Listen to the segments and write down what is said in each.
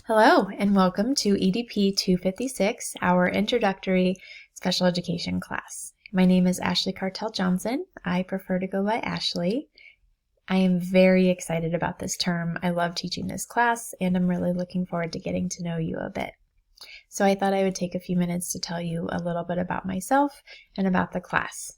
Hello, and welcome to EDP 256, our introductory special education class. My name is Ashley Cartel-Johnson. I prefer to go by Ashley. I am very excited about this term. I love teaching this class, and I'm really looking forward to getting to know you a bit. So I thought I would take a few minutes to tell you a little bit about myself and about the class.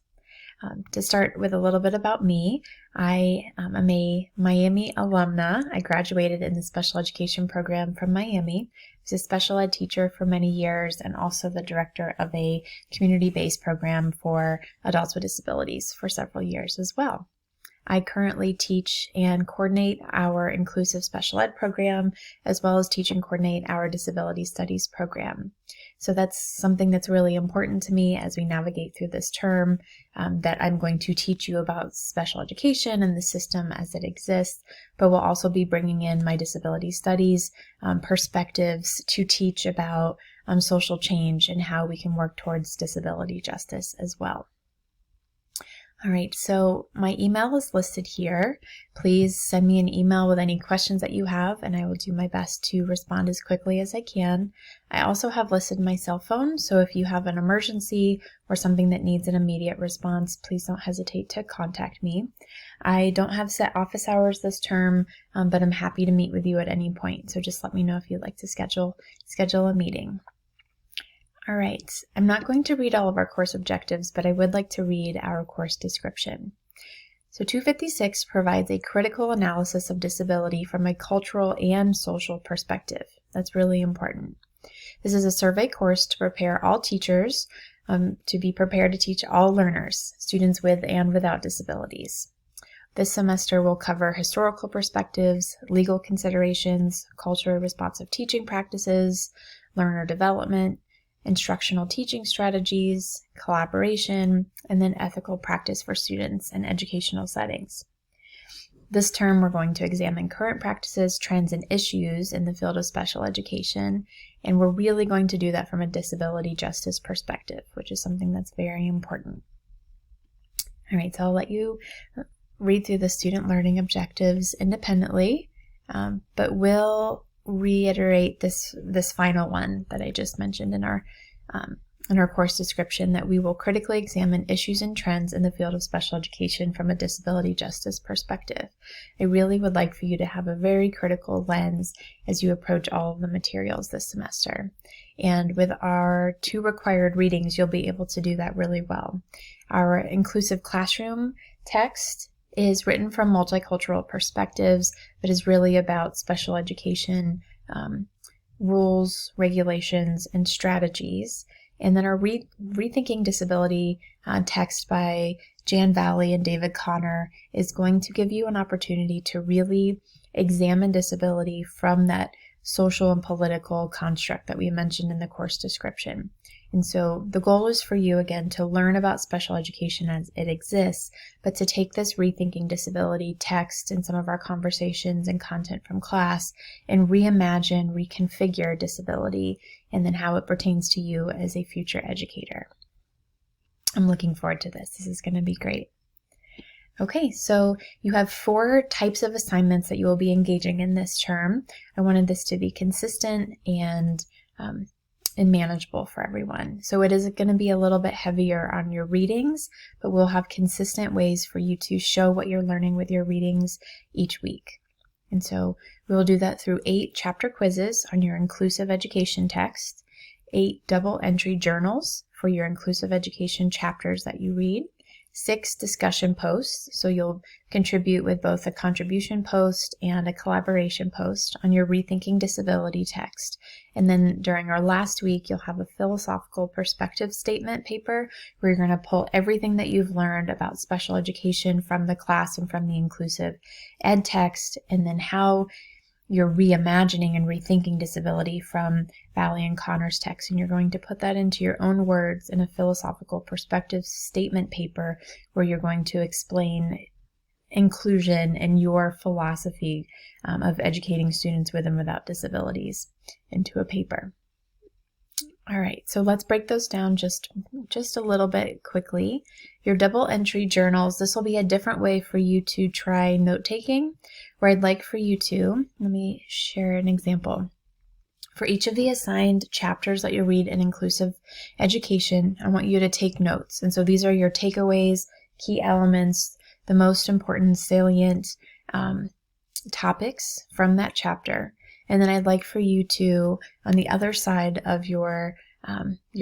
To start with a little bit about me, I am a Miami alumna. I graduated in the special education program from Miami. I was a special ed teacher for many years and also the director of a community-based program for adults with disabilities for several years as well. I currently teach and coordinate our inclusive special ed program, as well as teach and coordinate our disability studies program. So that's something that's really important to me as we navigate through this term, that I'm going to teach you about special education and the system as it exists, but we'll also be bringing in my disability studies perspectives to teach about social change and how we can work towards disability justice as well. All right, so my email is listed here. Please send me an email with any questions that you have, and I will do my best to respond as quickly as I can. I also have listed my cell phone, so if you have an emergency or something that needs an immediate response, please don't hesitate to contact me. I don't have set office hours this term, but I'm happy to meet with you at any point, so just let me know if you'd like to schedule a meeting. All right, I'm not going to read all of our course objectives, but I would like to read our course description. So 256 provides a critical analysis of disability from a cultural and social perspective. That's really important. This is a survey course to prepare all teachers to be prepared to teach all learners, students with and without disabilities. This semester will cover historical perspectives, legal considerations, culturally responsive teaching practices, learner development, instructional teaching strategies, collaboration, and then ethical practice for students in educational settings. This term, we're going to examine current practices, trends, and issues in the field of special education, and we're really going to do that from a disability justice perspective, which is something that's very important. All right, so I'll let you read through the student learning objectives independently, but we'll reiterate this final one that I just mentioned in our course description, that we will critically examine issues and trends in the field of special education from a disability justice perspective. I really would like for you to have a very critical lens as you approach all of the materials this semester. And with our 2 required readings, you'll be able to do that really well. Our inclusive classroom text is written from multicultural perspectives, but is really about special education rules, regulations, and strategies. And then our Rethinking Disability text by Jan Valley and David Connor is going to give you an opportunity to really examine disability from that social and political construct that we mentioned in the course description. And so the goal is for you, again, to learn about special education as it exists, but to take this Rethinking Disability text and some of our conversations and content from class and reimagine, reconfigure disability, and then how it pertains to you as a future educator. I'm looking forward to this. This is going to be great. Okay, so you have 4 types of assignments that you will be engaging in this term. I wanted this to be consistent and manageable for everyone. So it is going to be a little bit heavier on your readings, but we'll have consistent ways for you to show what you're learning with your readings each week. And so we will do that through 8 chapter quizzes on your inclusive education text, 8 double entry journals for your inclusive education chapters that you read, 6 discussion posts, so you'll contribute with both a contribution post and a collaboration post on your Rethinking Disability text. And then during our last week, you'll have a philosophical perspective statement paper where you're going to pull everything that you've learned about special education from the class and from the inclusive ed text, and then how you're reimagining and rethinking disability from Valley and Connor's text, and you're going to put that into your own words in a philosophical perspective statement paper where you're going to explain inclusion and your philosophy of educating students with and without disabilities into a paper. All right, so let's break those down just a little bit quickly. Your double entry journals, this will be a different way for you to try note taking, where I'd like for you to, let me share an example. For each of the assigned chapters that you read in inclusive education, I want you to take notes. And so these are your takeaways, key elements, the most important salient topics from that chapter. And then I'd like for you to, on the other side of your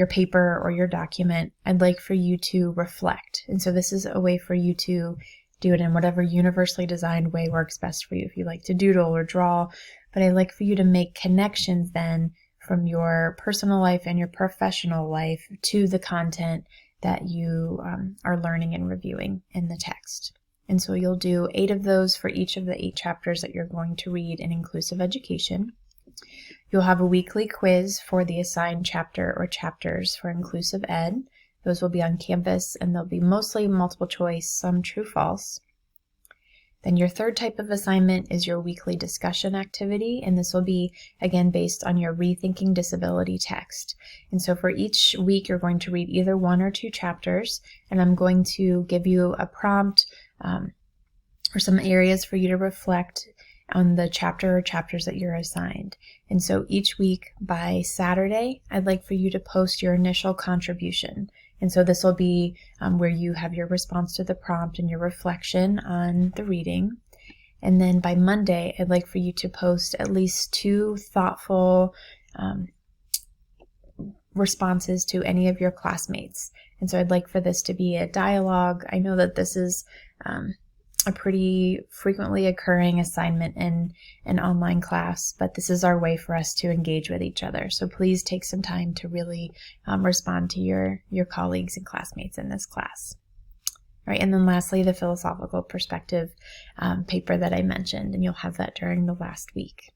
paper or your document, I'd like for you to reflect. And so this is a way for you to do it in whatever universally designed way works best for you. If you like to doodle or draw, but I'd like for you to make connections then from your personal life and your professional life to the content that you are learning and reviewing in the text. And so you'll do 8 of those for each of the 8 chapters that you're going to read in inclusive education. You'll have a weekly quiz for the assigned chapter or chapters for inclusive ed. Those will be on Canvas, and they'll be mostly multiple choice, some true false. Then your third type of assignment is your weekly discussion activity, and this will be, again, based on your Rethinking Disability text. And so for each week, you're going to read either 1 or 2 chapters, and I'm going to give you a prompt or some areas for you to reflect on the chapter or chapters that you're assigned. And so each week by Saturday, I'd like for you to post your initial contribution. And so this will be where you have your response to the prompt and your reflection on the reading. And then by Monday, I'd like for you to post at least 2 thoughtful responses to any of your classmates. And so I'd like for this to be a dialogue. I know that this is a pretty frequently occurring assignment in an online class, but this is our way for us to engage with each other. So please take some time to really respond to your colleagues and classmates in this class. All right, and then lastly, the philosophical perspective paper that I mentioned, and you'll have that during the last week.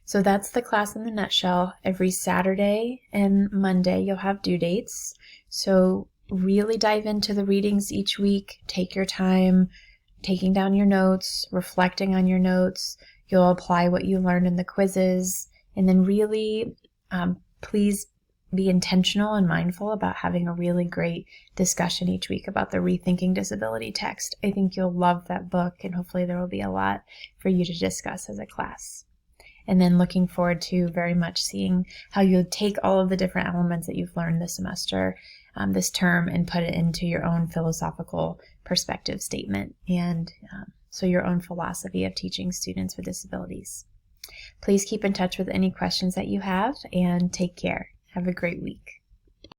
So that's the class in the nutshell. Every Saturday and Monday, you'll have due dates. So really dive into the readings each week. Take your time taking down your notes, reflecting on your notes. You'll apply what you learned in the quizzes, and then really please be intentional and mindful about having a really great discussion each week about the Rethinking Disability text. I think you'll love that book, and hopefully there will be a lot for you to discuss as a class. And then looking forward to very much seeing how you take all of the different elements that you've learned this semester, this term, and put it into your own philosophical perspective statement, and so your own philosophy of teaching students with disabilities. Please keep in touch with any questions that you have, and take care. Have a great week.